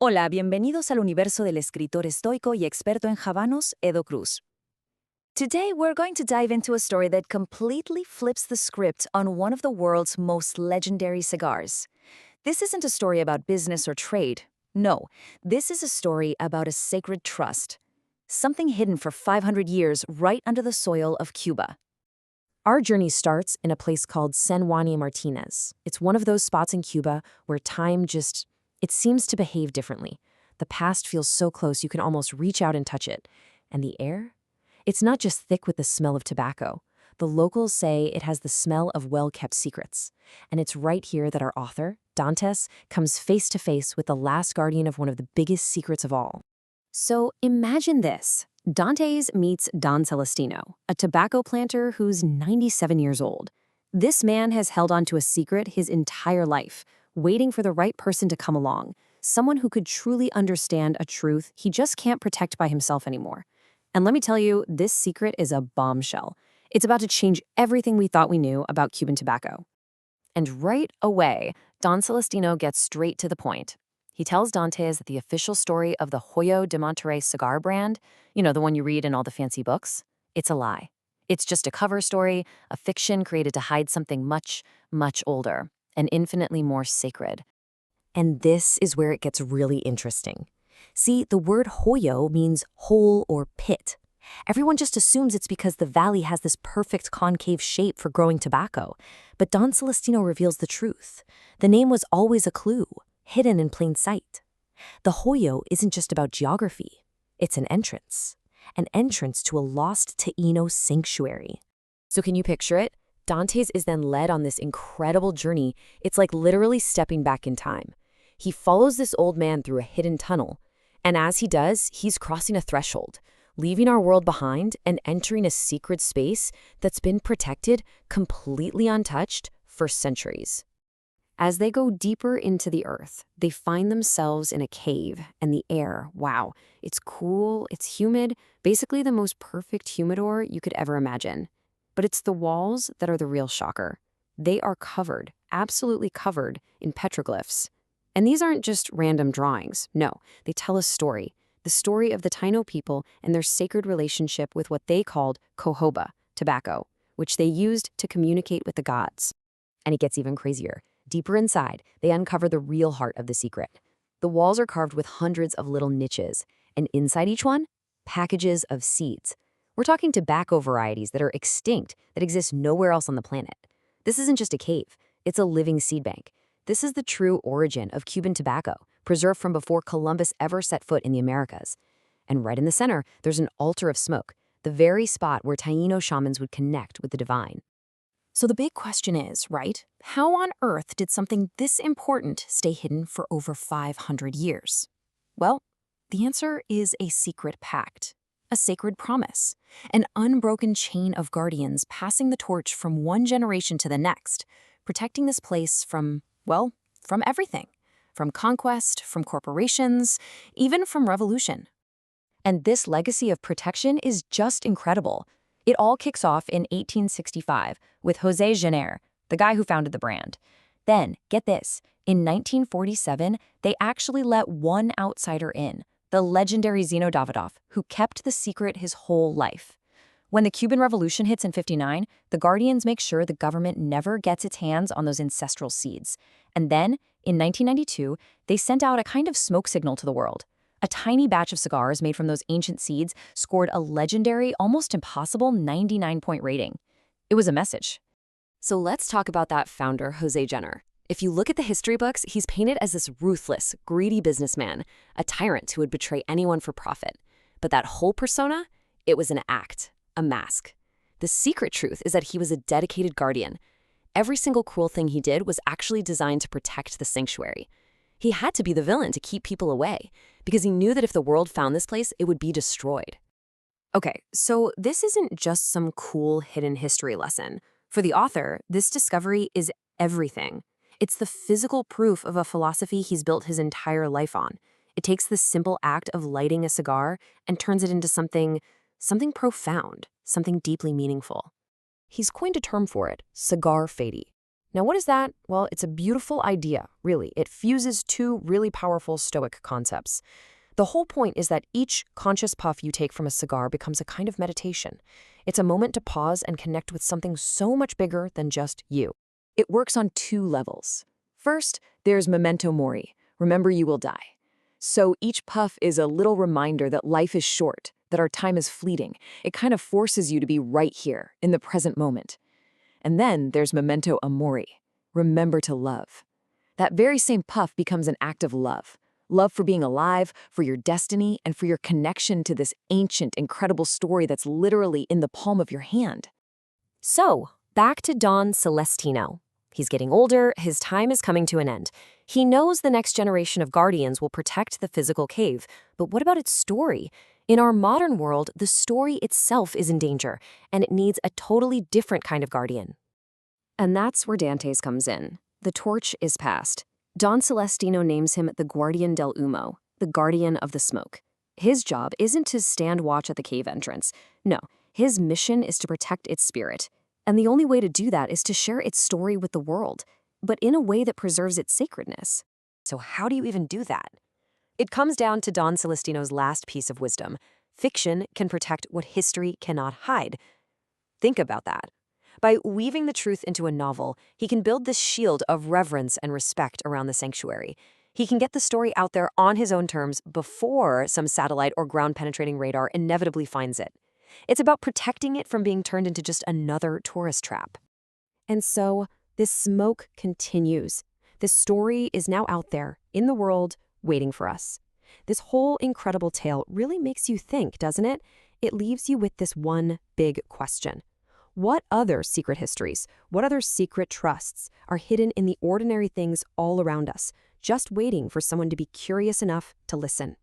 Hola, bienvenidos al universo del escritor estoico y experto en habanos, Edo Cruz. Today, we're going to dive into a story that completely flips the script on one of the world's most legendary cigars. This isn't a story about business or trade. No, this is a story about a sacred trust, something hidden for 500 years right under the soil of Cuba. Our journey starts in a place called San Juan y Martinez. It's one of those spots in Cuba where time just, it seems to behave differently. The past feels so close you can almost reach out and touch it. And the air? It's not just thick with the smell of tobacco. The locals say it has the smell of well-kept secrets. And it's right here that our author, Dantes, comes face to face with the last guardian of one of the biggest secrets of all. So imagine this. Dantes meets Don Celestino, a tobacco planter who's 97 years old. This man has held on to a secret his entire life, waiting for the right person to come along, someone who could truly understand a truth he just can't protect by himself anymore. And let me tell you, this secret is a bombshell. It's about to change everything we thought we knew about Cuban tobacco. And right away, Don Celestino gets straight to the point. He tells Dantes that the official story of the Hoyo de Monterrey cigar brand, the one you read in all the fancy books, it's a lie. It's just a cover story, a fiction created to hide something much, much older and infinitely more sacred. And this is where it gets really interesting. See, the word Hoyo means hole or pit. Everyone just assumes it's because the valley has this perfect concave shape for growing tobacco. But Don Celestino reveals the truth. The name was always a clue, hidden in plain sight. The Hoyo isn't just about geography. It's an entrance to a lost Taino sanctuary. So can you picture it? Dantes is then led on this incredible journey. It's like literally stepping back in time. He follows this old man through a hidden tunnel. And as he does, he's crossing a threshold, leaving our world behind and entering a secret space that's been protected, completely untouched, for centuries. As they go deeper into the earth, they find themselves in a cave, and the air, wow, it's cool, it's humid, basically the most perfect humidor you could ever imagine. But it's the walls that are the real shocker. They are covered, absolutely covered, in petroglyphs. And these aren't just random drawings. No, they tell a story. The story of the Taino people and their sacred relationship with what they called cohoba, tobacco, which they used to communicate with the gods. And it gets even crazier. Deeper inside, they uncover the real heart of the secret. The walls are carved with hundreds of little niches, and inside each one, packages of seeds. We're talking tobacco varieties that are extinct, that exist nowhere else on the planet. This isn't just a cave, it's a living seed bank. This is the true origin of Cuban tobacco, preserved from before Columbus ever set foot in the Americas. And right in the center, there's an altar of smoke, the very spot where Taino shamans would connect with the divine. So the big question is, right, how on earth did something this important stay hidden for over 500 years? Well, the answer is a secret pact, a sacred promise, an unbroken chain of guardians passing the torch from one generation to the next, protecting this place from everything. From conquest, from corporations, even from revolution. And this legacy of protection is just incredible. It all kicks off in 1865 with José Jenner, the guy who founded the brand. Then, get this, in 1947, they actually let one outsider in, the legendary Zino Davidoff, who kept the secret his whole life. When the Cuban Revolution hits in '59, the Guardians make sure the government never gets its hands on those ancestral seeds. And then, in 1992, they sent out a kind of smoke signal to the world. A tiny batch of cigars made from those ancient seeds scored a legendary, almost impossible 99-point rating. It was a message. So let's talk about that founder, José Jenner. If you look at the history books, he's painted as this ruthless, greedy businessman, a tyrant who would betray anyone for profit. But that whole persona, it was an act. A mask. The secret truth is that he was a dedicated guardian. Every single cruel thing he did was actually designed to protect the sanctuary. He had to be the villain to keep people away, because he knew that if the world found this place, it would be destroyed. Okay, so this isn't just some cool hidden history lesson. For the author, this discovery is everything. It's the physical proof of a philosophy he's built his entire life on. It takes the simple act of lighting a cigar and turns it into something profound, something deeply meaningful. He's coined a term for it, CigarFati. Now, what is that? Well, it's a beautiful idea, really. It fuses two really powerful Stoic concepts. The whole point is that each conscious puff you take from a cigar becomes a kind of meditation. It's a moment to pause and connect with something so much bigger than just you. It works on two levels. First, there's memento mori, remember you will die. So each puff is a little reminder that life is short, that our time is fleeting. It kind of forces you to be right here, in the present moment. And then there's memento amori, remember to love. That very same puff becomes an act of love. Love for being alive, for your destiny, and for your connection to this ancient, incredible story that's literally in the palm of your hand. So, back to Don Celestino. He's getting older, his time is coming to an end. He knows the next generation of guardians will protect the physical cave, but what about its story? In our modern world, the story itself is in danger, and it needs a totally different kind of guardian. And that's where Dantes comes in. The torch is passed. Don Celestino names him the Guardian del Humo, the guardian of the smoke. His job isn't to stand watch at the cave entrance. No, his mission is to protect its spirit. And the only way to do that is to share its story with the world, but in a way that preserves its sacredness. So how do you even do that? It comes down to Don Celestino's last piece of wisdom. Fiction can protect what history cannot hide. Think about that. By weaving the truth into a novel, he can build this shield of reverence and respect around the sanctuary. He can get the story out there on his own terms before some satellite or ground-penetrating radar inevitably finds it. It's about protecting it from being turned into just another tourist trap. And so, this smoke continues. This story is now out there, in the world, waiting for us. This whole incredible tale really makes you think, doesn't it? It leaves you with this one big question. What other secret histories, what other secret trusts are hidden in the ordinary things all around us, just waiting for someone to be curious enough to listen?